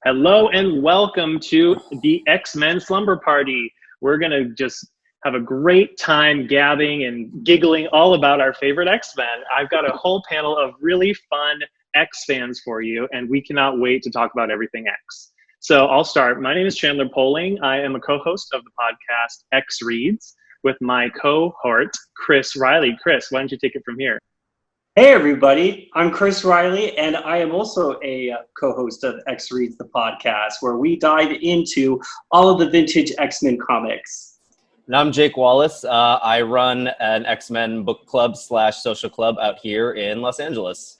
Hello and welcome to the X-Men Slumber Party. We're going to just have a great time gabbing and giggling all about our favorite X-Men. I've got a whole panel of really fun X fans for you, and we cannot wait to talk about everything X. So I'll start. My name is Chandler Poling. I am a co-host of the podcast X Reads with my cohort, Chris Riley. Chris, why don't you take it from here? Hey everybody, I'm Chris Riley, and I am also a co-host of X Reads, the podcast, where we dive into all of the vintage X-Men comics. And I'm Jake Wallace. I run an X-Men book club / social club out here in Los Angeles.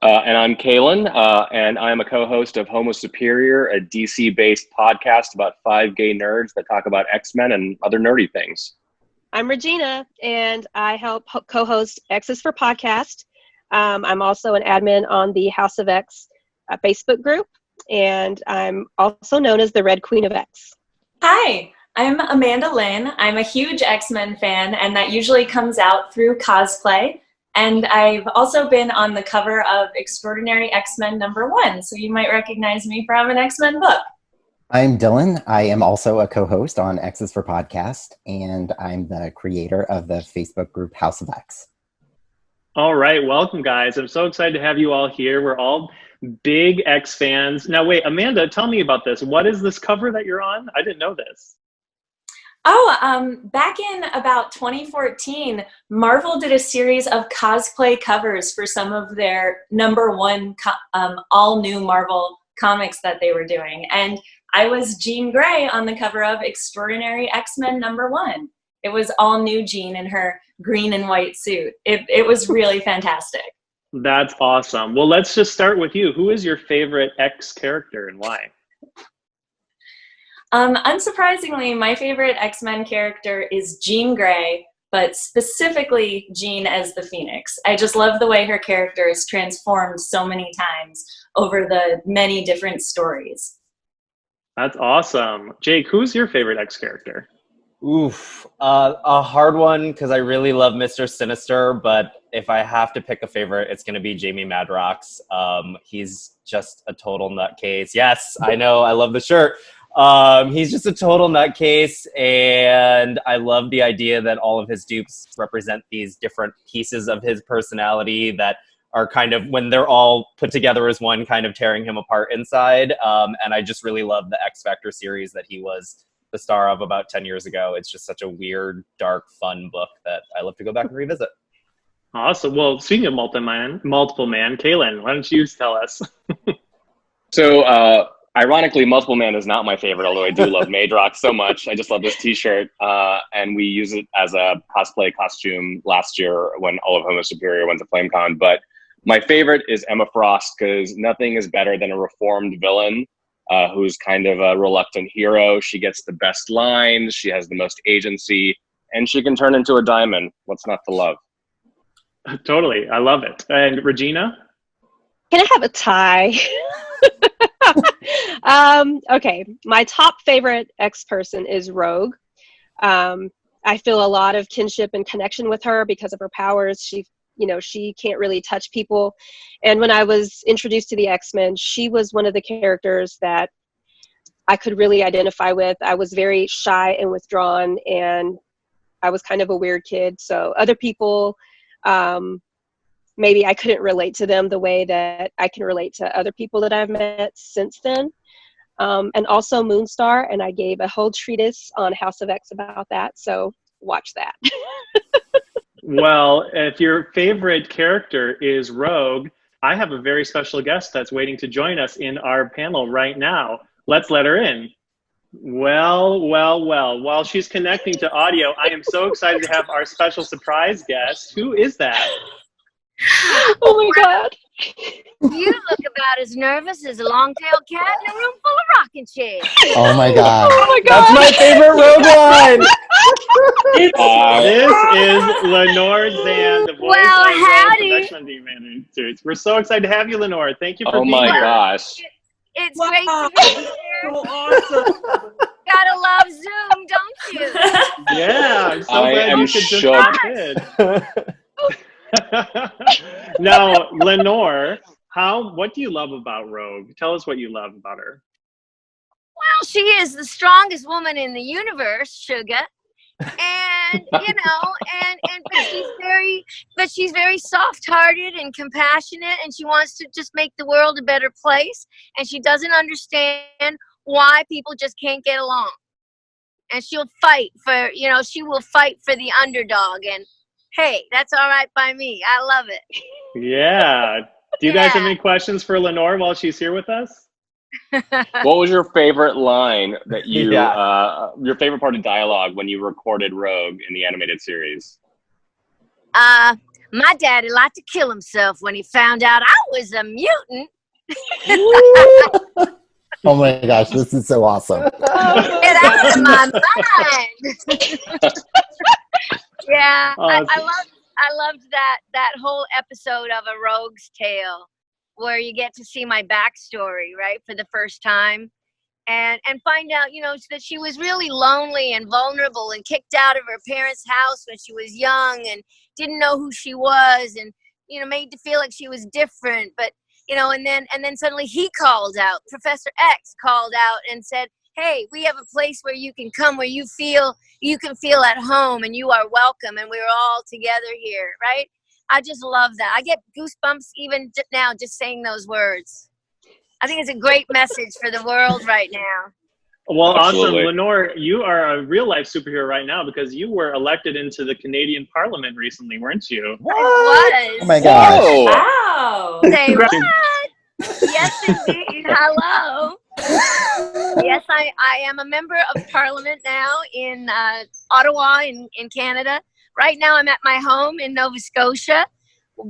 And I'm Khelan, and I'm a co-host of Homo Superior, a DC-based podcast about 5 gay nerds that talk about X-Men and other nerdy things. I'm Regina, and I help co-host X's for Podcast. I'm also an admin on the House of X Facebook group, and I'm also known as the Red Queen of X. Hi, I'm Amanda Lynne. I'm a huge X-Men fan, and that usually comes out through cosplay. And I've also been on the cover of Extraordinary X-Men #1, so you might recognize me from an X-Men book. I'm Dylan. I am also a co-host on X's for Podcast, and I'm the creator of the Facebook group House of X. All right, welcome guys. I'm so excited to have you all here. We're all big X fans. Now wait, Amanda, tell me about this. What is this cover that you're on? I didn't know this. Back in about 2014, Marvel did a series of cosplay covers for some of their #1 all new Marvel comics that they were doing. And I was Jean Grey on the cover of Extraordinary X-Men #1. It was all new Jean in her green and white suit. It was really fantastic. That's awesome. Well, let's just start with you. Who is your favorite X character and why? Unsurprisingly, my favorite X-Men character is Jean Grey, but specifically Jean as the Phoenix. I just love the way her character is transformed so many times over the many different stories. That's awesome. Jake, who's your favorite X character? Oof, a hard one because I really love Mr. Sinister, but if I have to pick a favorite, it's going to be Jamie Madrox. He's just a total nutcase. Yes, I know, I love the shirt. He's just a total nutcase, and I love the idea that all of his dupes represent these different pieces of his personality that are kind of, when they're all put together as one, kind of tearing him apart inside. And I just really love the X Factor series that he was the star of about 10 years ago. It's just such a weird, dark, fun book that I love to go back and revisit. Awesome. Well, speaking of multiple man, Khelan, why don't you tell us? So, ironically, Multiple Man is not my favorite, although I do love Madrox so much. I just love this t-shirt, and we use it as a cosplay costume last year when all of Homo Superior went to FlameCon. But my favorite is Emma Frost, because nothing is better than a reformed villain who's kind of a reluctant hero. She gets the best lines, she has the most agency, and she can turn into a diamond. What's not to love? Totally. I love it. And Regina? Can I have a tie? Okay, my top favorite X person is Rogue. I feel a lot of kinship and connection with her because of her powers. She can't really touch people. And when I was introduced to the X-Men, she was one of the characters that I could really identify with. I was very shy and withdrawn, and I was kind of a weird kid. So other people, maybe I couldn't relate to them the way that I can relate to other people that I've met since then. And also Moonstar, and I gave a whole treatise on House of X about that, so watch that. Well, if your favorite character is Rogue, I have a very special guest that's waiting to join us in our panel right now. Let's let her in. Well. While she's connecting to audio, I am so excited to have our special surprise guest. Who is that? Oh my God. You look about as nervous as a long-tailed cat in a room full of rocking chairs. Oh my God. Oh my God. That's my favorite Rogue line! This is Lenore Zan, the voice Well, of howdy. the X-Men Demon Series. We're so excited to have you, Lenore. Thank you for Oh being my here. gosh. It's Wow. great to be here. So awesome. Gotta love Zoom, don't you? Yeah, I'm so I glad am you could just shook. pop in. Now, Lenore, What do you love about Rogue? Tell us what you love about her. Well, she is the strongest woman in the universe, sugar. And but she's very soft-hearted and compassionate, and she wants to just make the world a better place, and she doesn't understand why people just can't get along. And she will fight for the underdog, and hey, that's all right by me. I love it. Yeah. Do you guys have any questions for Lenore while she's here with us? What was your favorite line that your favorite part of dialogue when you recorded Rogue in the animated series? My daddy liked to kill himself when he found out I was a mutant. Oh my gosh, this is so awesome. Get out of my mind. Yeah, Awesome. I loved that whole episode of A Rogue's Tale, where you get to see my backstory, right, for the first time, and find out, that she was really lonely and vulnerable and kicked out of her parents' house when she was young and didn't know who she was, and made to feel like she was different, but and then suddenly he called out, Professor X called out and said, hey, we have a place where you can come, where you can feel at home and you are welcome, and we're all together here, right? I just love that. I get goosebumps even now just saying those words. I think it's a great message for the world right now. Well, Absolutely. awesome. Lenore, you are a real-life superhero right now because you were elected into the Canadian Parliament recently, weren't you? What? I was. Oh my gosh. Whoa. Wow. Say what? Yes, indeed. Hello. Yes, I am a member of Parliament now in Ottawa in Canada. Right now I'm at my home in Nova Scotia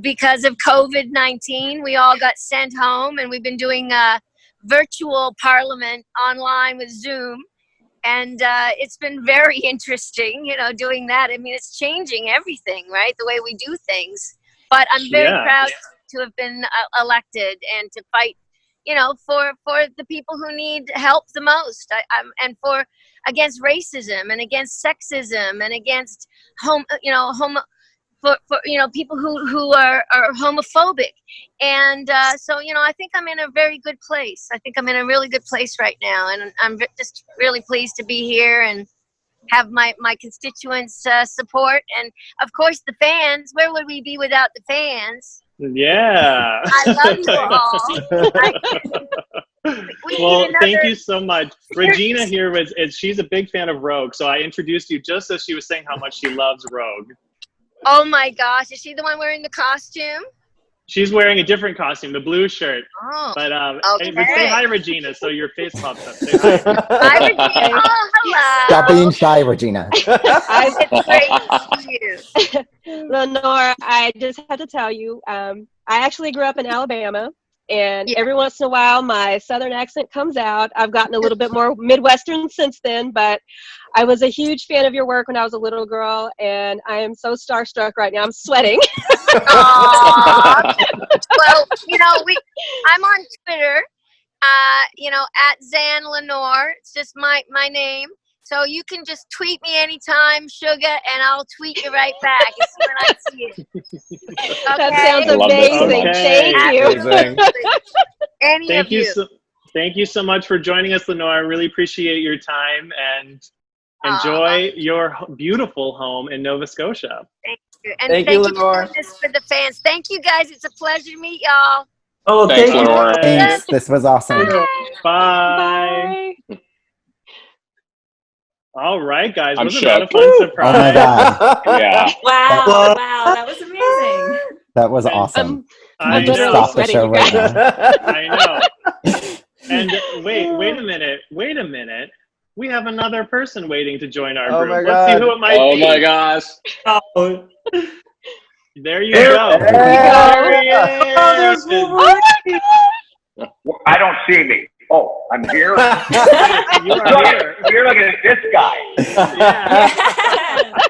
because of COVID-19. We all got sent home, and we've been doing virtual Parliament online with Zoom. And it's been very interesting, doing that. I mean, it's changing everything, right? The way we do things. But I'm very proud to have been elected and to fight, for the people who need help the most. And against racism and against sexism and against people who are homophobic. And so I think I'm in a very good place. I think I'm in a really good place right now, and I'm just really pleased to be here and have my constituents support, and of course the fans. Where would we be without the fans? Yeah. I love you all. Well, thank you so much. Regina here she's a big fan of Rogue, so I introduced you just as she was saying how much she loves Rogue. Oh my gosh, is she the one wearing the costume? She's wearing a different costume, the blue shirt. Oh, But okay. but say hi, Regina, so your face pops up. Say hi. Hi, Regina. Oh, hello. Stop being shy, Regina. It's great to see you. Lenore, I just have to tell you, I actually grew up in Alabama, and every once in a while my southern accent comes out. I've gotten a little bit more Midwestern since then, but I was a huge fan of your work when I was a little girl, and I am so starstruck right now. I'm sweating. Aww. Well, I'm on Twitter, at Zan Lenore. It's just my name. So you can just tweet me anytime, sugar, and I'll tweet you right back as soon as I see it. Okay? That sounds Love this so amazing. much. Thank you. Amazing. Thank you so much for joining us, Lenore. I really appreciate your time, and enjoy your beautiful home in Nova Scotia. Thank you. And Thank you, Lenore. for doing this for the fans. Thank you, guys. It's a pleasure to meet y'all. Oh, Thanks, thank you. Lenore. Thanks. This was awesome. Bye. Bye. All right, guys. I'm Wasn't that a shook. fun Oh surprise? my god. Yeah. Wow, that was amazing. That was awesome. I We just know. stop the show right now. I know. And wait a minute. We have another person waiting to join our Oh group. my Let's see God. who it might Oh be. my gosh. Oh, There you go. There he is. oh, there's Wolverine. I don't see me. Oh, I'm here. You are here. You're looking at this guy. Yeah.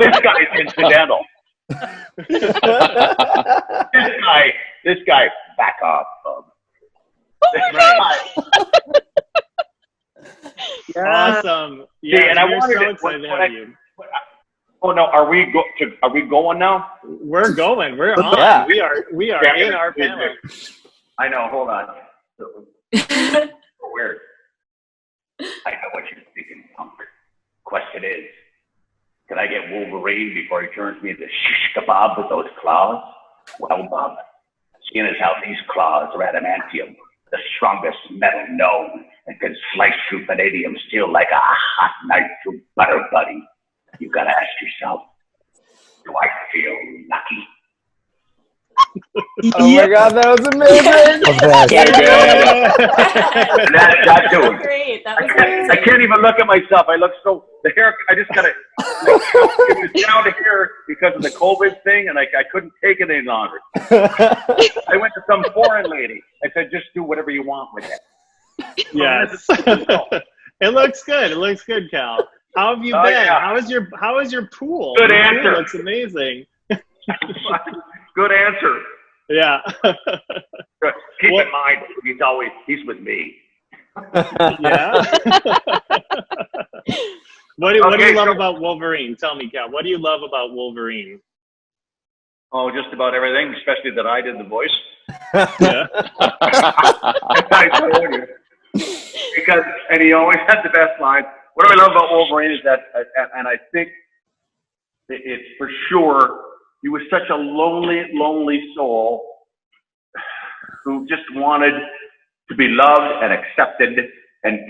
This guy's incidental. This guy, back off. Right. Yeah. Awesome. Yeah, See, and I we're wanted so to- excited to when have I- you. Oh no, are we going now? We're going. We're on. Yeah. We are Yeah, in our panel. I know. Hold on. Weird. I know what you're thinking, punk. Question is, can I get Wolverine before he turns me into shish kebab with those claws? Well, Bob, seeing as how these claws are adamantium, the strongest metal known, and can slice through vanadium steel like a hot knife through butter, buddy. You gotta ask yourself, do I feel lucky? Oh my god, that was amazing! That dude. Great. That was I can't even look at myself. I look so, the hair, I just gotta, it was down to here because of the COVID thing, and I couldn't take it any longer. I went to some foreign lady. I said, just do whatever you want with it. Yes. It looks good. It looks good, Cal. How have you been? Yeah. How is your pool? Good Your answer. Pool looks amazing. Good answer. Yeah. Keep in mind, he's with me. Yeah. What do you love about Wolverine? Tell me, Cal. What do you love about Wolverine? Oh, just about everything, especially that I did the voice. Yeah. I told you. And he always had the best line. What I love about Wolverine is that, and I think it's for sure, he was such a lonely soul who just wanted to be loved and accepted. And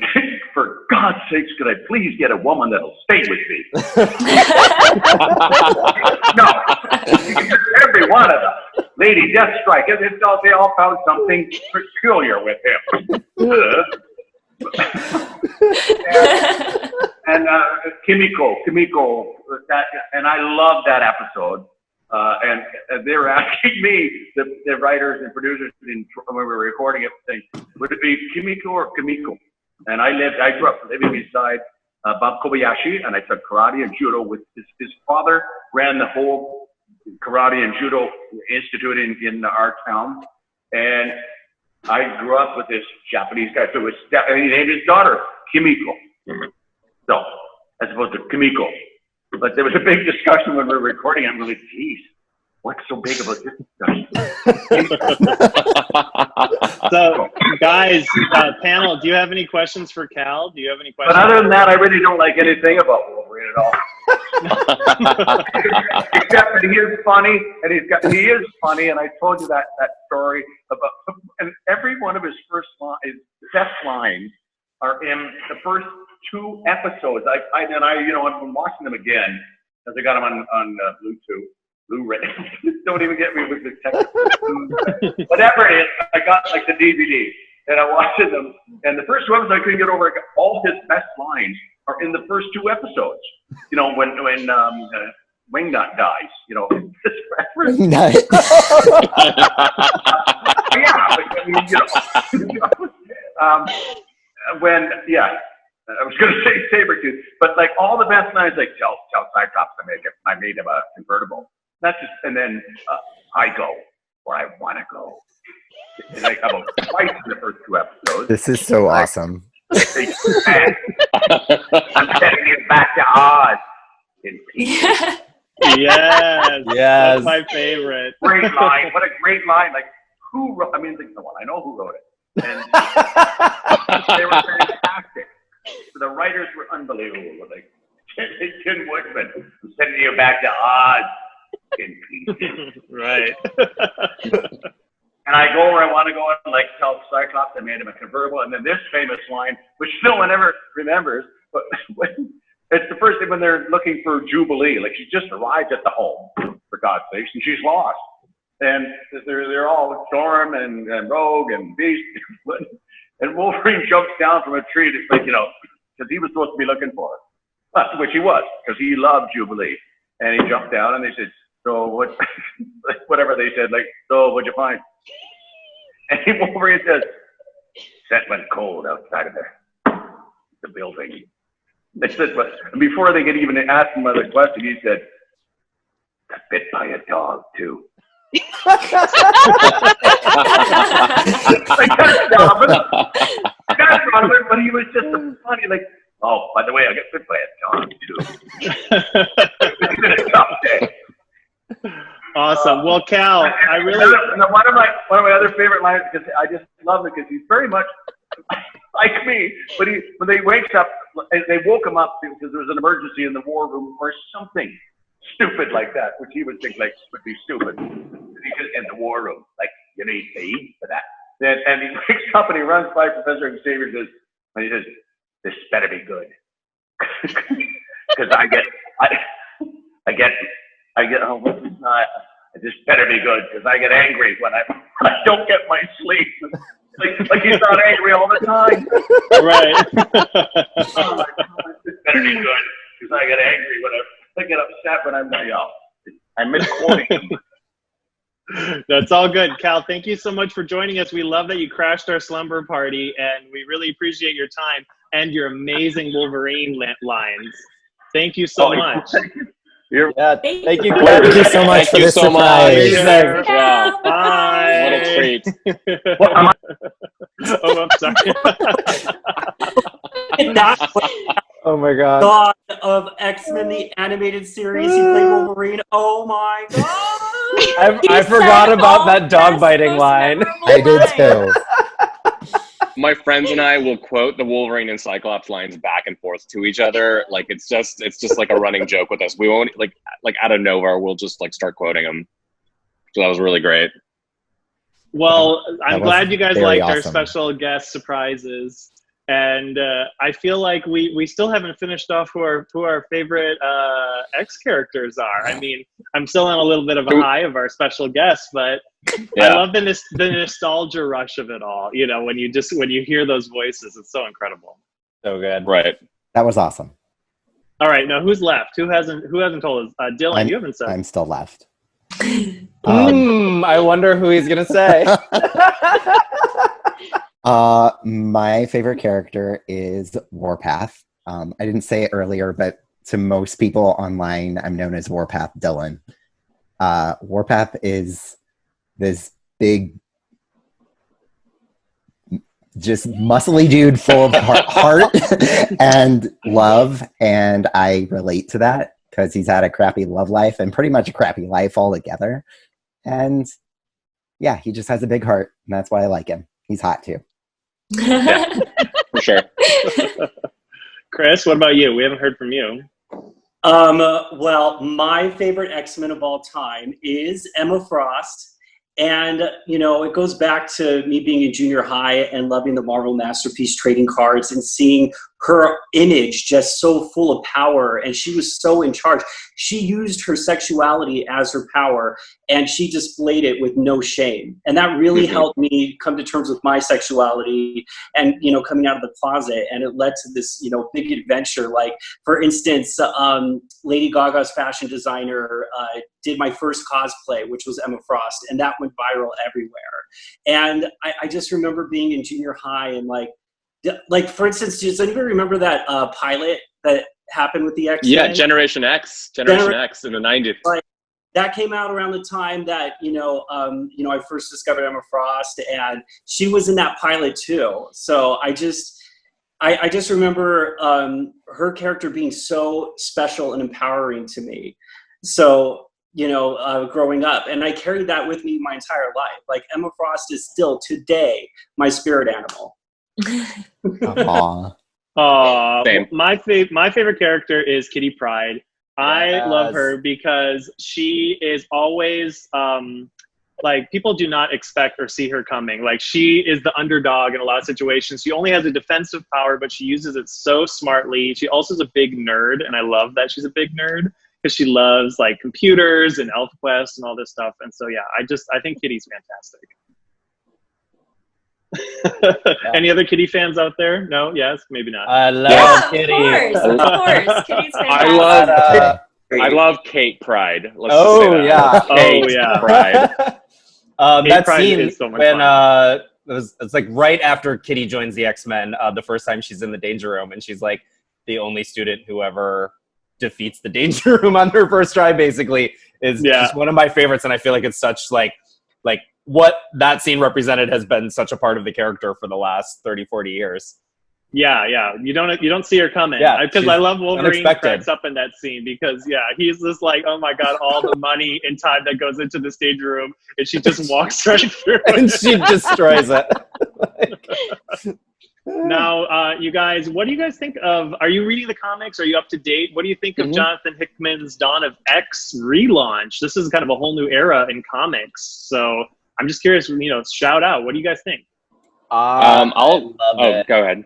for God's sakes, could I please get a woman that'll stay with me? No, every one of them. Lady Deathstrike, they all found something peculiar with him. and Kimiko, and I love that episode. And they were asking me, the writers and producers, when we were recording it, saying, would it be Kimiko or Kimiko? And I grew up living beside Bob Kobayashi, and I took karate and judo with his father. Ran the whole karate and judo institute in our town, and I grew up with this Japanese guy. So he named his daughter Kimiko. So as opposed to Kimiko. But there was a big discussion when we were recording. I'm really, geez, what's so big about this discussion? So, guys, panel, do you have any questions for Cal? Do you have any questions? But other than that, I really don't like anything about Wolverine at all. Except that he is funny, and he is funny, and I told you that story about, and every one of his best lines are in the first 2 episodes. I've been watching them again as I got them on Blu-ray. Don't even get me with the text. Whatever it is, I got like the DVD, and I watched them. And the first 2 episodes I couldn't get over. All his best lines are in the first 2 episodes. You know, when Wingnut dies. You know, this reference. Yeah, I mean, you know. I was going to say Sabretooth, but like all the best lines, like tell Cyclops I made him a convertible. That's just, and then I go where I want to go. It's like about twice in the first 2 episodes. This is so awesome. I'm sending you back to Oz in peace. Yes. That's my favorite. Great line. What a great line. Like, who wrote, I mean, I know who wrote it. And they were fantastic. The writers were unbelievable. Like, Tim Woodman, I'm sending you back to Oz in peace. Right. And I go where I want to go and like tell Cyclops I made him a convertible. And then this famous line, which no one ever remembers, but it's the first thing when they're looking for Jubilee. Like, she just arrived at the home, for God's sakes, and she's lost. And they're all Storm and Rogue and Beast. And Wolverine jumps down from a tree, just like, you know, because he was supposed to be looking for her. Which he was, because he loved Jubilee. And he jumped down, and they said, so what, whatever they said, like, so what'd you find? And Wolverine says, set went cold outside of the building. They said, but before they could even ask him another question, he said, got bit by a dog, too. Like, that's Robin, but he was just a funny, like, oh, by the way, I got bit by a dog, too. It's been a tough day. Awesome. Well, Cal, I really one of my other favorite lines, because I just love it, because he's very much like me. But when they wakes up, they woke him up because there was an emergency in the war room or something stupid like that, which he would think like would be stupid. He's just in the war room, like, you need to eat for that. And he wakes up and he runs by Professor Xavier and he says, "This better be good," because I this better be good, because I get angry when I don't get my sleep. Like he's not angry all the time. right. Oh my God, this better be good, because I get angry when I get upset when I'm misquoting him. That's all good. Cal, thank you so much for joining us. We love that you crashed our slumber party, and we really appreciate your time and your amazing Wolverine lines. Thank you so much. Yeah, thank you. Thank you so much for this surprise. Yeah. Bye. What a treat. Oh, I'm sorry. Oh my god. God of X-Men, the animated series, he played Wolverine. Oh my God. I forgot about that dog biting line. I did too. My friends and I will quote the Wolverine and Cyclops lines back and forth to each other. Like it's just like a running joke with us. We won't like out of nowhere we'll just like start quoting them. So that was really great. Well, I'm glad you guys liked our awesome. special guest surprises, and I feel like we still haven't finished off who our favorite X characters are. I mean, I'm still on a little bit of a high of our special guests, but Yeah. I love the nostalgia rush of it all. You know, when you hear those voices, it's so incredible. So good. Right. That was awesome. All right, now who's left? Who hasn't told us? Dylan, you haven't said. I'm still left. I wonder who he's gonna say. My favorite character is Warpath. I didn't say it earlier, but to most people online, I'm known as Warpath Dylan. Warpath is this big, just muscly dude full of heart and love, and I relate to that because he's had a crappy love life and pretty much a crappy life altogether. And yeah, he just has a big heart, and that's why I like him. He's hot too. Yeah, for sure. Chris, what about you? We haven't heard from you. Well, my favorite X-Men of all time is Emma Frost. And, you know, it goes back to me being in junior high and loving the Marvel Masterpiece trading cards and seeing her image just so full of power. And she was so in charge. She used her sexuality as her power, and she displayed it with no shame. And that really helped me come to terms with my sexuality and, you know, coming out of the closet. And it led to this, you know, big adventure. Like, for instance, Lady Gaga's fashion designer did my first cosplay, which was Emma Frost, and that went viral everywhere. And I just remember being in junior high and like for instance, does anybody remember that pilot that happened with the X-Men? Yeah, Generation X in the 90s. Like, that came out around the time that I first discovered Emma Frost, and she was in that pilot too. So I just remember her character being so special and empowering to me. So, you know, growing up, and I carried that with me my entire life. Like, Emma Frost is still today my spirit animal. Aww. My favorite character is Kitty Pryde. I love her because she is always like, people do not expect or see her coming. Like, she is the underdog in a lot of situations. She only has a defensive power, but she uses it so smartly. She also is a big nerd, and I love that she's a big nerd because she loves like computers and ElfQuest and all this stuff. And so yeah, I think Kitty's fantastic. Any other Kitty fans out there? No? Yes? Maybe not. I love Kitty. Of course. Kitty's fantastic. I love Kate Pryde. Let's Oh, just say that. yeah. Oh, Pride. That Pride scene is so much when fun. it's like right after Kitty joins the X-Men, the first time she's in the Danger Room, and she's like the only student who ever defeats the Danger Room on her first try, basically, is just one of my favorites. And I feel like it's such like what that scene represented has been such a part of the character for the last 30, 40 years. Yeah. You don't see her coming. Yeah, Because I love Wolverine unexpected. cracks up in that scene because he's just like, oh my god, all the money and time that goes into the stage room, and she just walks right through it. And she destroys it. Now, you guys, what do you guys think of? Are you reading the comics? Are you up to date? What do you think of Jonathan Hickman's Dawn of X relaunch? This is kind of a whole new era in comics. So I'm just curious. Shout out. What do you guys think? Go ahead.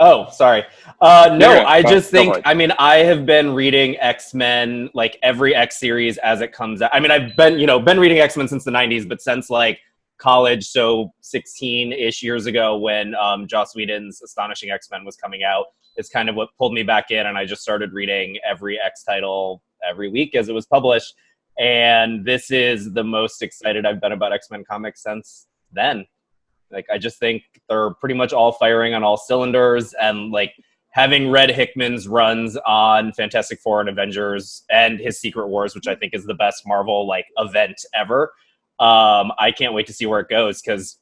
Oh, sorry. I just think, I have been reading X-Men, like every X series as it comes out. I mean, I've been reading X-Men since the 90s, but since like college, so 16-ish years ago when Joss Whedon's Astonishing X-Men was coming out, it's kind of what pulled me back in, and I just started reading every X title every week as it was published. And this is the most excited I've been about X-Men comics since then. Like, I just think they're pretty much all firing on all cylinders, and like having read Hickman's runs on Fantastic Four and Avengers and his Secret Wars, which I think is the best Marvel like event ever. I can't wait to see where it goes because,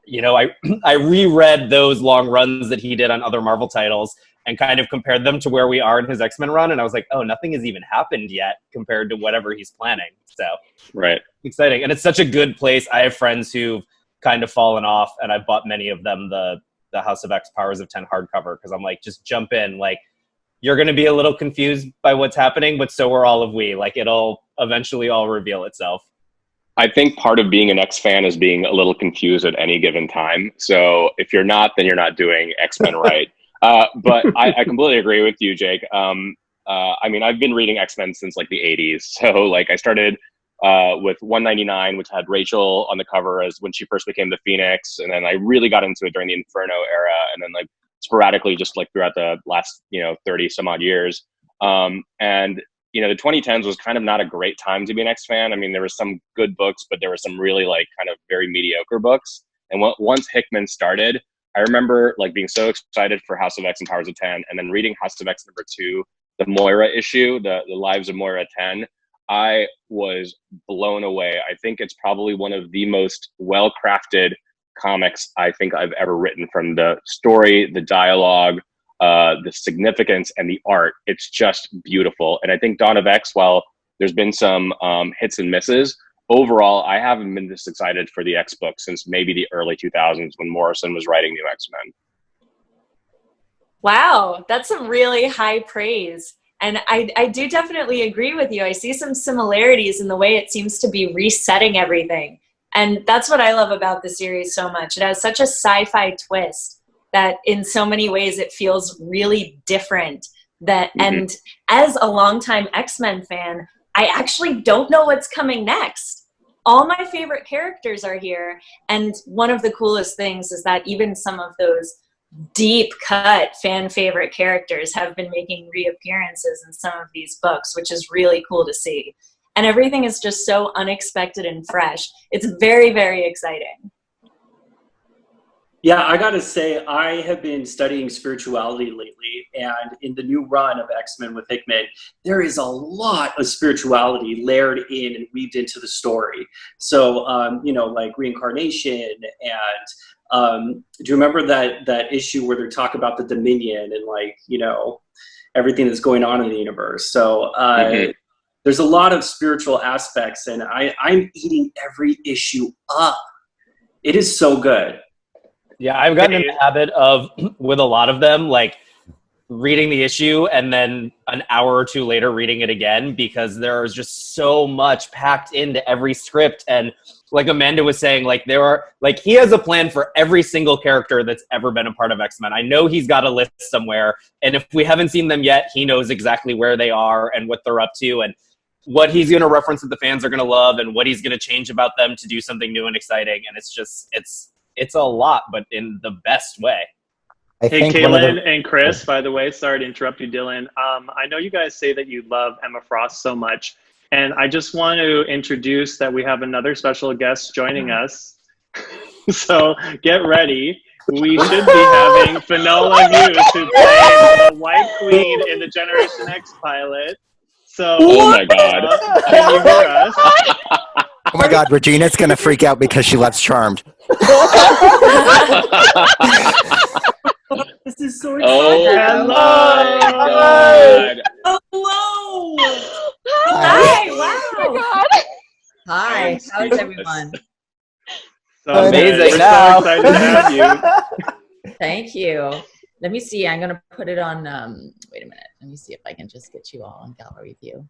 I reread those long runs that he did on other Marvel titles and kind of compared them to where we are in his X-Men run, and I was like, oh, nothing has even happened yet compared to whatever he's planning. So right, exciting, and it's such a good place. I have friends who've kind of fallen off, and I bought many of them the House of X Powers of 10 hardcover because I'm like, just jump in. Like, you're going to be a little confused by what's happening, but so are all of we. Like, it'll eventually all reveal itself. I think part of being an X fan is being a little confused at any given time. So if you're not, then you're not doing X-Men right. But I completely agree with you, Jake. I've been reading X-Men since like the 80s. So like I started with 199, which had Rachel on the cover as when she first became the Phoenix. And then I really got into it during the Inferno era. And then like sporadically just like throughout the last, 30 some odd years. The 2010s was kind of not a great time to be an X fan. I mean, there were some good books, but there were some really like kind of very mediocre books. And once Hickman started, I remember like being so excited for House of X and Powers of 10, and then reading House of X #2, the Moira issue, the Lives of Moira 10. I was blown away. I think it's probably one of the most well-crafted comics I think I've ever written, from the story, the dialogue, the significance, and the art. It's just beautiful. And I think Dawn of X, while there's been some hits and misses, overall, I haven't been this excited for the X book since maybe the early 2000s when Morrison was writing New X-Men. Wow, that's some really high praise. And I do definitely agree with you. I see some similarities in the way it seems to be resetting everything. And that's what I love about the series so much. It has such a sci-fi twist that in so many ways it feels really different. And as a longtime X-Men fan, I actually don't know what's coming next. All my favorite characters are here. And one of the coolest things is that even some of those deep cut fan favorite characters have been making reappearances in some of these books, which is really cool to see. And everything is just so unexpected and fresh. It's very, very exciting. Yeah, I gotta say, I have been studying spirituality lately, and in the new run of X-Men with Hickman, there is a lot of spirituality layered in and weaved into the story. So, like reincarnation, and do you remember that issue where they talk about the Dominion and everything that's going on in the universe? So there's a lot of spiritual aspects, and I'm eating every issue up. It is so good. Yeah, I've gotten in the habit of, with a lot of them, like reading the issue and then an hour or two later reading it again, because there's just so much packed into every script. And like Amanda was saying, like he has a plan for every single character that's ever been a part of X-Men. I know he's got a list somewhere, and if we haven't seen them yet, he knows exactly where they are and what they're up to and what he's going to reference that the fans are going to love and what he's going to change about them to do something new and exciting. And it's a lot, but in the best way. Hey, Khelan and Chris, by the way, sorry to interrupt you, Dylan. I know you guys say that you love Emma Frost so much, and I just want to introduce that we have another special guest joining us. So get ready. We should be having Finola Hughes, who played the White Queen in the Generation X pilot. So, oh my God. Can you hear us? Oh my God, Regina's going to freak out because she loves Charmed. This is so Oh, exciting. God. Hello. Hi, Oh wow. God. Hi, I'm how is speechless. everyone? So Amazing good. We're now. so excited to have you. Thank you. Let me see. I'm going to put it on. Wait a minute. Let me see if I can just get you all on gallery view.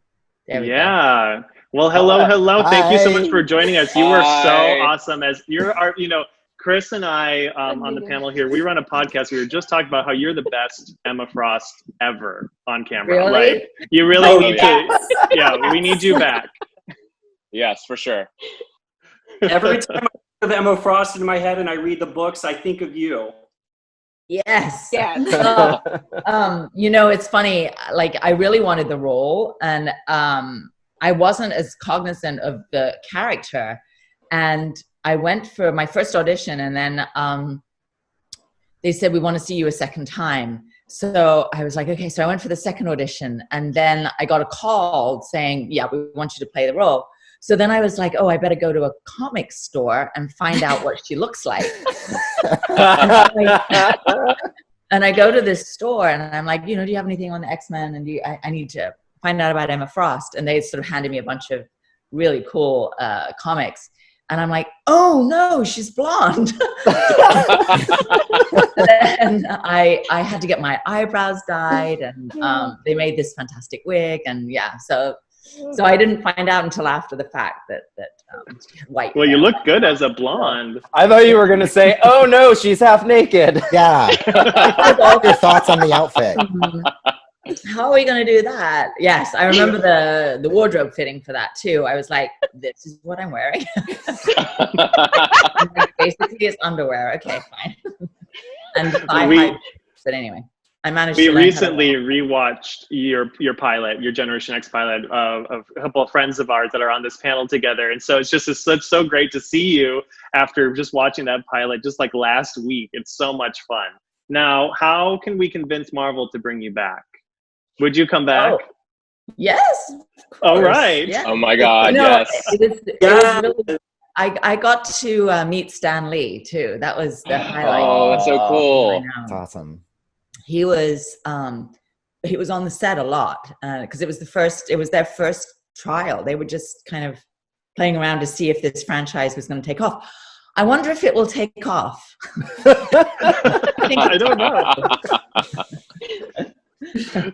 There we go. Yeah. Well, hello. Thank you so much Hi. for joining us. You were so Hi. awesome. As you're our, Chris and I on the panel here, we run a podcast. We were just talking about how you're the best Emma Frost ever on camera. Really? Like, you really Oh, need to. Yeah, we need you back. Yes, for sure. Every time I think of Emma Frost in my head and I read the books, I think of you. Yes. Yes. It's funny. Like, I really wanted the role, and I wasn't as cognizant of the character. And I went for my first audition, and then they said, we want to see you a second time. So I was like, okay. So I went for the second audition, and then I got a call saying, yeah, we want you to play the role. So then I was like, oh, I better go to a comic store and find out what she looks like. And I go to this store, and I'm like, do you have anything on the X-Men? And I need to find out about Emma Frost. And they sort of handed me a bunch of really cool comics. And I'm like, oh no, she's blonde. And I had to get my eyebrows dyed, and they made this fantastic wig. And yeah, so I didn't find out until after the fact that she had white Well, hair. you look good as a blonde. I thought you were going to say, oh no, she's half naked. Yeah. All your thoughts on the outfit. How are we going to do that? Yes, I remember the wardrobe fitting for that too. I was like, this is what I'm wearing. Basically, it's underwear. Okay, fine. And but anyway, I managed We to learn recently rewatched your pilot, your Generation X pilot, of a couple of friends of ours that are on this panel together. And so it's just so great to see you after just watching that pilot just like last week. It's so much fun. Now, how can we convince Marvel to bring you back? Would you come back? Oh, yes. All right. Yeah. Oh my God, No, yes. it was really, I got to meet Stan Lee too. That was the highlight. Oh, that's so I cool. know. That's awesome. He was on the set a lot because it was their first trial. They were just kind of playing around to see if this franchise was going to take off. I wonder if it will take off. I don't know.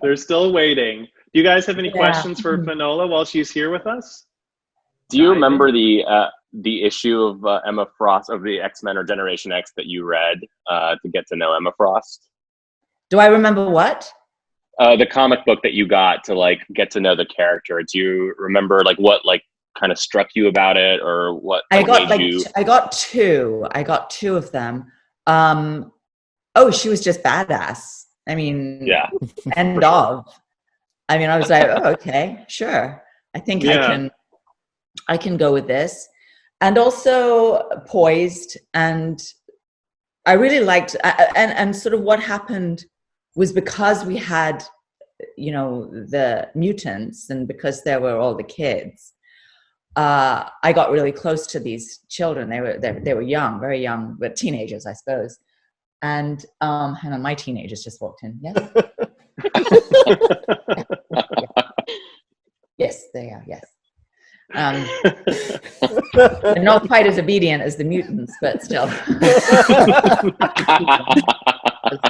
They're still waiting. Do you guys have any questions for Finola while she's here with us? Do you remember the issue of Emma Frost of the X-Men or Generation X that you read to get to know Emma Frost? Do I remember what? The comic book that you got to like get to know the character. Do you remember like what like kind of struck you about it, or what? I got two of them. Oh, she was just badass. I mean, yeah. End of. I mean, I was like, oh, okay, sure. I think I can go with this. And also poised, and I really liked and sort of what happened was because we had, the mutants, and because there were all the kids, I got really close to these children. They were young, very young, but teenagers, I suppose. And hang on, my teenagers just walked in. Yes. Yes, they are. Yes. They're not quite as obedient as the mutants, but still.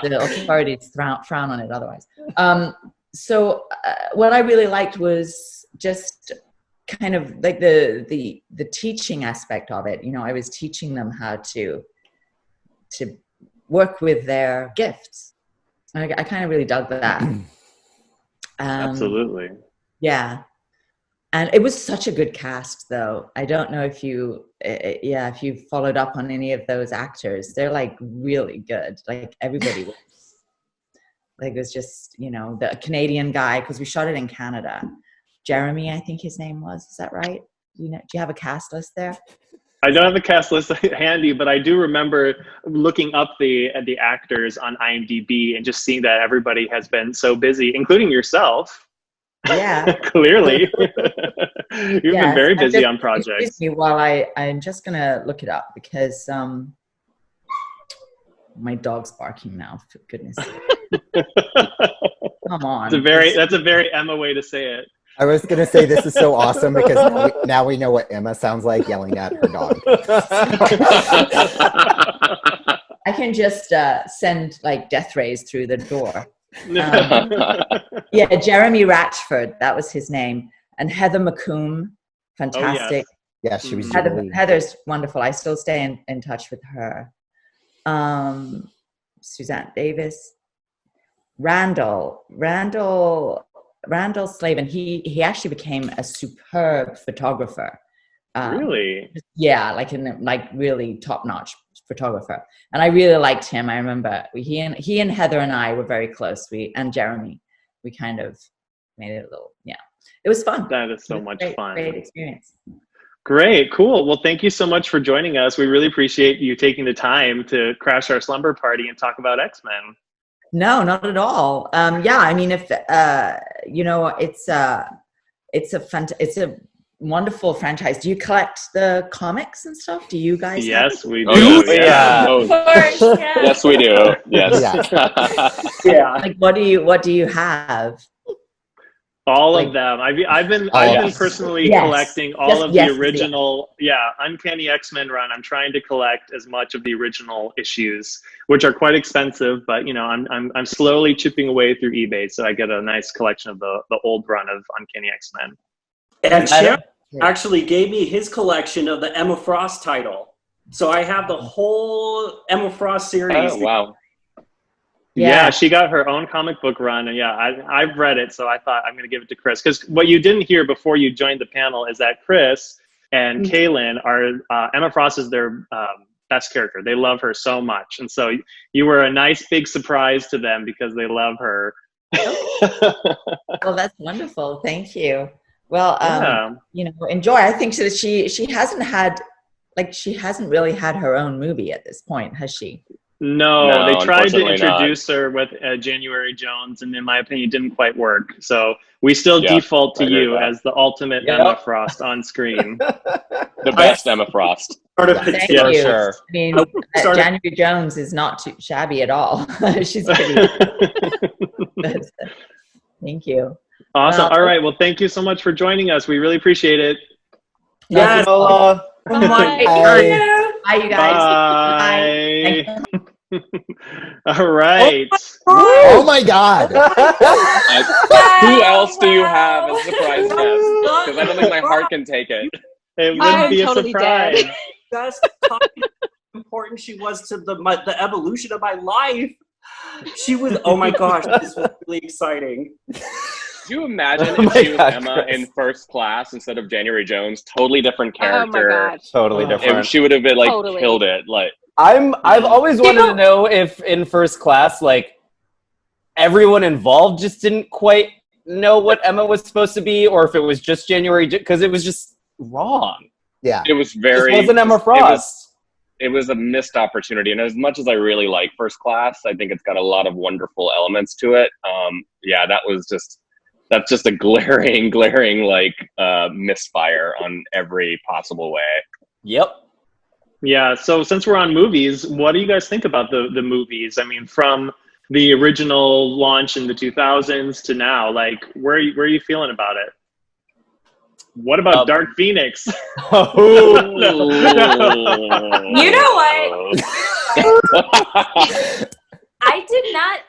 The authorities frown on it otherwise. So what I really liked was just kind of like the teaching aspect of it. I was teaching them how to work with their gifts. I kind of really dug that. Absolutely. Yeah. And it was such a good cast, though. I don't know if you followed up on any of those actors. They're like really good. Like everybody was. Like it was just, the Canadian guy, because we shot it in Canada. Jeremy, I think his name was. Is that right? Do you have a cast list there? I don't have a cast list handy, but I do remember looking up the actors on IMDb and just seeing that everybody has been so busy, including yourself. Yeah. Clearly. You've been very busy on projects. Excuse me while I'm just going to look it up because My dog's barking now, for goodness sake. Come on. That's a very Emma way to say it. I was going to say this is so awesome because now we know what Emma sounds like yelling at her dog. I can just send like death rays through the door. Yeah, Jeremy Ratchford, that was his name. And Heather McComb, fantastic. Yeah, she was Heather's wonderful. I still stay in touch with her. Suzanne Davis. Randall Slavin, he actually became a superb photographer. Really? Yeah, like really top-notch photographer. And I really liked him. I remember he and Heather and I were very close. And Jeremy, we kind of made it a little, yeah. It was fun. That is so much fun. Great experience. Great, cool. Well, thank you so much for joining us. We really appreciate you taking the time to crash our slumber party and talk about X-Men. No, not at all. Yeah, I mean, if it's a wonderful franchise. Do you collect the comics and stuff? Do you guys? Yes, we do. Oh, yeah. Of course, yeah. Yes, we do. Yes. Yeah. Like, what do you have? All of them. I've been personally collecting all of the original, Uncanny X-Men run. I'm trying to collect as much of the original issues, which are quite expensive, but I'm slowly chipping away through eBay, so I get a nice collection of the old run of Uncanny X-Men. And Sharon actually gave me his collection of the Emma Frost title, so I have the whole Emma Frost series. Oh, wow. Yeah, she got her own comic book run, and I've read it, so I thought I'm going to give it to Chris. Because what you didn't hear before you joined the panel is that Chris and Khelan are, Emma Frost is their best character. They love her so much, and so you were a nice big surprise to them because they love her. Well, that's wonderful. Thank you. Well, enjoy. I think that she hasn't really had her own movie at this point, has she? No, they tried to introduce her with January Jones, and in my opinion, didn't quite work. So we still default to you as the ultimate Emma Frost on screen. The best Emma Frost. Thank you. Sure. I mean, January Jones is not too shabby at all. She's pretty. Thank you. Awesome. All right. Well, thank you so much for joining us. We really appreciate it. Yes. Bye, you guys. Bye. All right. Oh my God. Who else do you have as a surprise guest? Because I don't think my heart can take it. It wouldn't be a surprise. Just how important she was to the evolution of my life. She was, oh my gosh, this was really exciting. Could you imagine if she was Emma in First Class instead of January Jones? Totally different character. Oh my God. Totally different. She would have been killed it. I've always wanted to know if in First Class, everyone involved just didn't quite know what Emma was supposed to be, or if it was just January, because it was just wrong. Yeah. It was very. It wasn't Emma Frost. It was a missed opportunity, and as much as I really like First Class, I think it's got a lot of wonderful elements to it. That's just a glaring misfire on every possible way. Yep. Yeah. So since we're on movies, what do you guys think about the movies? I mean, from the original launch in the 2000s to now, where are you feeling about it? What about Dark Phoenix? You know what? I did not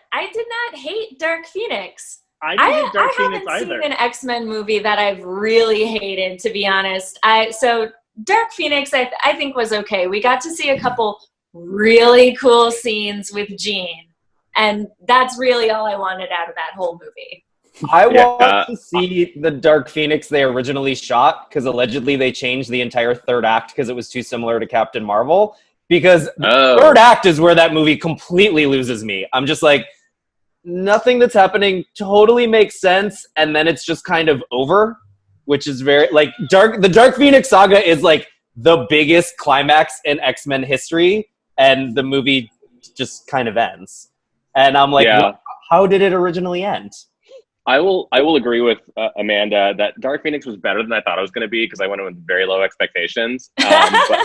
hate Dark Phoenix. I haven't seen an X-Men movie that I've really hated, to be honest. So Dark Phoenix, I think, was okay. We got to see a couple really cool scenes with Jean, and that's really all I wanted out of that whole movie. I want to see the Dark Phoenix they originally shot, because allegedly they changed the entire third act because it was too similar to Captain Marvel. Because the third act is where that movie completely loses me. I'm just like, nothing that's happening totally makes sense, and then it's just kind of over, which is very the Dark Phoenix saga is the biggest climax in X-Men history, and the movie just kind of ends. And I'm like, how did it originally end? I will agree with Amanda that Dark Phoenix was better than I thought it was going to be, because I went in with very low expectations. But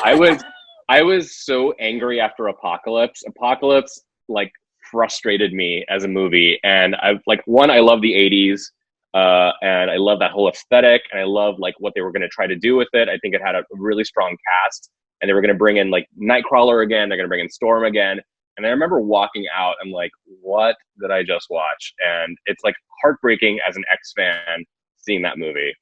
I I was so angry after Apocalypse. Apocalypse like frustrated me as a movie, and I love the '80s, and I love that whole aesthetic, and I love like what they were going to try to do with it. I think it had a really strong cast, and they were going to bring in like Nightcrawler again. They're going to bring in Storm again, and I remember walking out. I'm like, what did I just watch? And it's like heartbreaking as an X fan seeing that movie.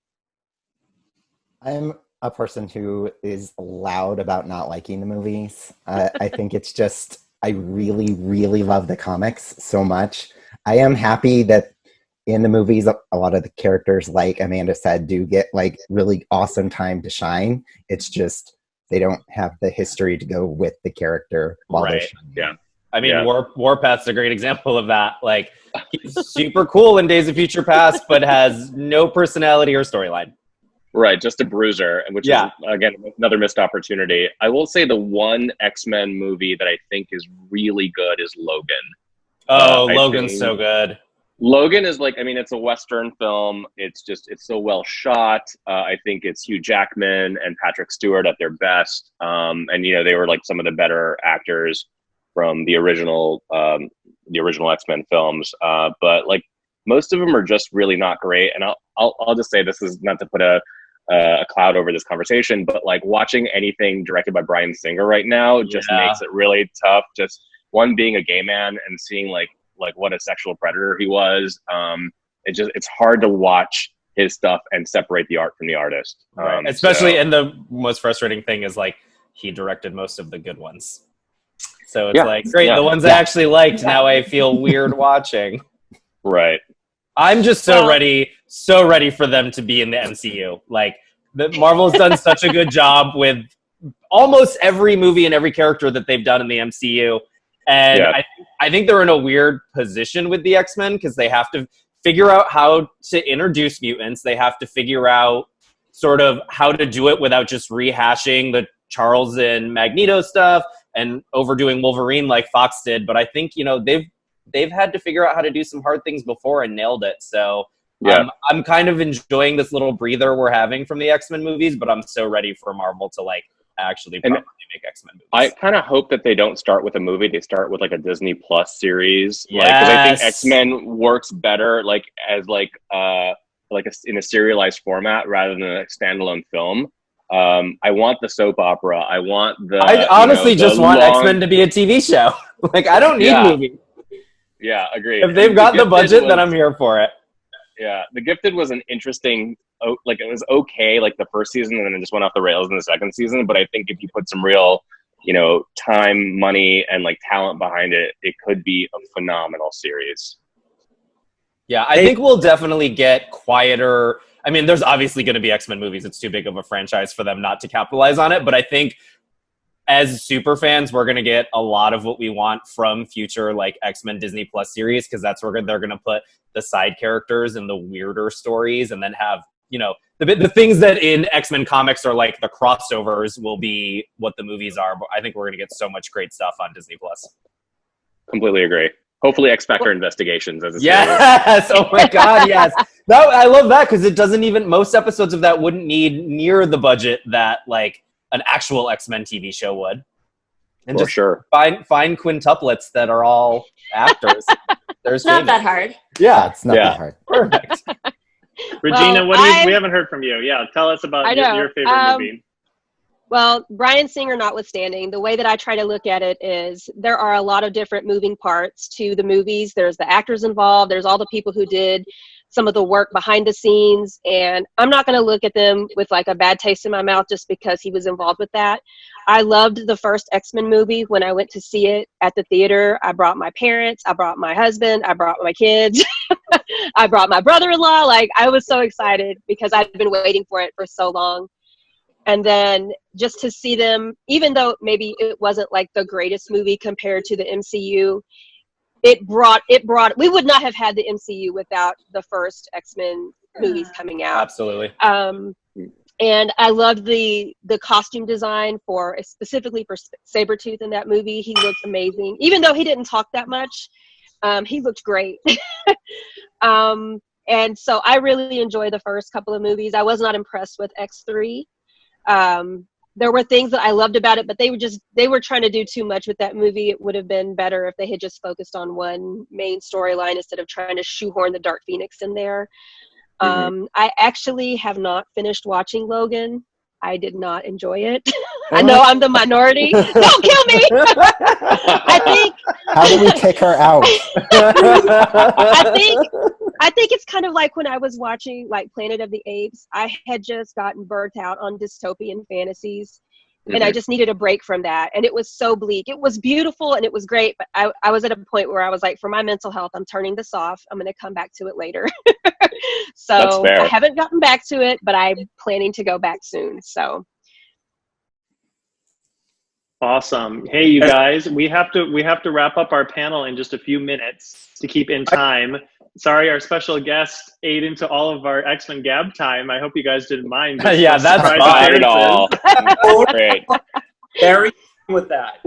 I'm a person who is loud about not liking the movies. I think it's just, I really, really love the comics so much. I am happy that in the movies, a lot of the characters, like Amanda said, do get like really awesome time to shine. It's just, they don't have the history to go with the character while they're shining. Yeah. I mean, Warpath's a great example of that. Like, he's super cool in Days of Future Past, but has no personality or storyline. Right, just a bruiser, which is, again, another missed opportunity. I will say the one X-Men movie that I think is really good is Logan. Oh, Logan's so good. Logan is like, I mean, it's a Western film. It's so well shot. I think it's Hugh Jackman and Patrick Stewart at their best. And, you know, they were like some of the better actors from the original X-Men films. But like most of them are just really not great. And I'll just say, this is not to put a cloud over this conversation, but like watching anything directed by Bryan Singer right now just makes it really tough. Just one, being a gay man and seeing like what a sexual predator he was. It's hard to watch his stuff and separate the art from the artist. Especially, and the most frustrating thing is like he directed most of the good ones. So it's like, great, the ones I actually liked, now I feel weird watching. Right. I'm just so ready for them to be in the MCU. Like, Marvel's done such a good job with almost every movie and every character that they've done in the MCU. And I think they're in a weird position with the X-Men because they have to figure out how to introduce mutants. They have to figure out sort of how to do it without just rehashing the Charles and Magneto stuff and overdoing Wolverine like Fox did. But I think, you know, they've had to figure out how to do some hard things before and nailed it. So I'm kind of enjoying this little breather we're having from the X-Men movies, but I'm so ready for Marvel to like actually properly make X-Men movies. I kind of hope that they don't start with a movie. They start with like a Disney Plus series. Yes. Like, 'cause I think X-Men works better like as in a serialized format rather than a standalone film. I want the soap opera. I honestly just want X-Men to be a TV show. Like, I don't need movies. Yeah, agreed. If they've got the budget, then I'm here for it. Yeah, The Gifted was an interesting, like, it was okay, like, the first season, and then it just went off the rails in the second season. But I think if you put some real, you know, time, money, and, like, talent behind it, it could be a phenomenal series. Yeah, I think we'll definitely get quieter. I mean, there's obviously going to be X-Men movies. It's too big of a franchise for them not to capitalize on it. But I think as super fans, we're going to get a lot of what we want from future like X-Men Disney Plus series, because that's where they're going to put the side characters and the weirder stories, and then have, you know, the things that in X-Men comics are like the crossovers will be what the movies are. But I think we're going to get so much great stuff on Disney Plus. Completely agree. Hopefully X Factor Investigations as a series. Yes! Oh my god, yes. I love that, because it doesn't even, most episodes of that wouldn't need near the budget that like an actual X-Men TV show would. And for just sure. Find quintuplets that are all actors. It's not that hard. Yeah. It's not that hard. Perfect. Regina, we haven't heard from you. Yeah, tell us about your favorite movie. Well, Bryan Singer notwithstanding, the way that I try to look at it is there are a lot of different moving parts to the movies. There's the actors involved. There's all the people who did some of the work behind the scenes. And I'm not going to look at them with like a bad taste in my mouth just because he was involved with that. I loved the first X-Men movie. When I went to see it at the theater, I brought my parents, I brought my husband, I brought my kids, I brought my brother-in-law. Like, I was so excited because I'd been waiting for it for so long. And then just to see them, even though maybe it wasn't like the greatest movie compared to the MCU, we would not have had the MCU without the first X-Men movies coming out. Absolutely. And I loved the costume design specifically for Sabretooth in that movie. He looked amazing. Even though he didn't talk that much, he looked great. And so I really enjoyed the first couple of movies. I was not impressed with X3. there were things that I loved about it, but they were trying to do too much with that movie. It would have been better if they had just focused on one main storyline instead of trying to shoehorn the Dark Phoenix in there. I actually have not finished watching Logan. I did not enjoy it. I know I'm the minority. Don't kill me. I think. How do we kick her out? I think it's kind of like when I was watching like Planet of the Apes. I had just gotten burnt out on dystopian fantasies, and I just needed a break from that. And it was so bleak. It was beautiful and it was great, but I was at a point where I was like, for my mental health, I'm turning this off. I'm going to come back to it later. So I haven't gotten back to it, but I'm planning to go back soon. So awesome. Hey, you guys, we have to wrap up our panel in just a few minutes to keep in time. Sorry, our special guest ate into all of our X-Men Gab time. I hope you guys didn't mind. Yeah, that's not at all. Great. Very with that.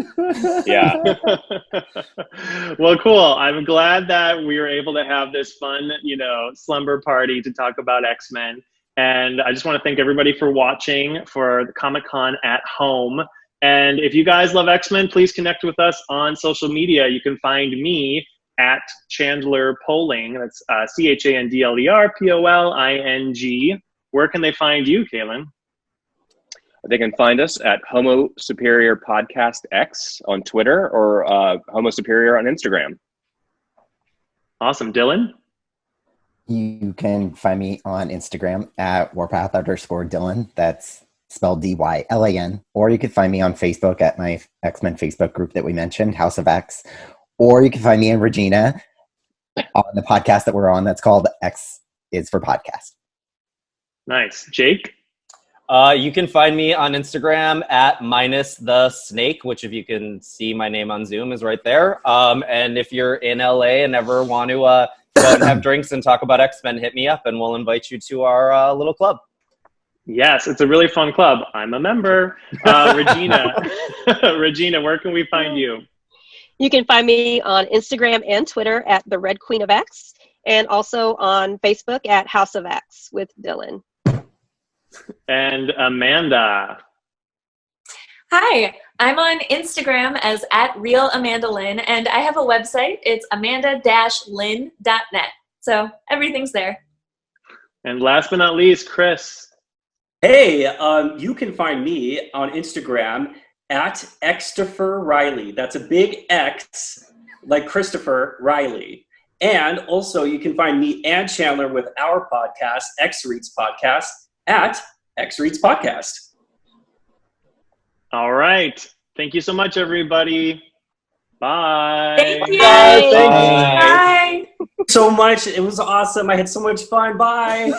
Yeah. Well, cool. I'm glad that we were able to have this fun, slumber party to talk about X-Men. And I just want to thank everybody for watching for the Comic-Con at home. And if you guys love X-Men, please connect with us on social media. You can find me at Chandler Poling. That's ChandlerPoling. Where can they find you, Khelan? They can find us at Homo Superior Podcast X on Twitter or Homo Superior on Instagram. Awesome. Dylan? You can find me on Instagram at Warpath_Dylan. That's spelled Dylan. Or you can find me on Facebook at my X-Men Facebook group that we mentioned, House of X. Or you can find me and Regina on the podcast that we're on that's called X is for Podcast. Nice. Jake? You can find me on Instagram at _the_snake, which if you can see my name on Zoom is right there. And if you're in LA and ever want to go out and have drinks and talk about X-Men, hit me up and we'll invite you to our little club. Yes, it's a really fun club. I'm a member. Regina, where can we find you? You can find me on Instagram and Twitter at the Red Queen of X, and also on Facebook at House of X with Dylan. And Amanda. Hi, I'm on Instagram as @RealAmandaLynne, and I have a website. It's amanda-lynne.net. So everything's there. And last but not least, Chris. Hey, you can find me on Instagram at Xtopher Riley. That's a big X, like Christopher Riley. And also, you can find me and Chandler with our podcast, X Reads Podcast, at X Reads Podcast. All right. Thank you so much, everybody. Bye. Thank you. Bye. Bye. So much. It was awesome. I had so much fun. Bye.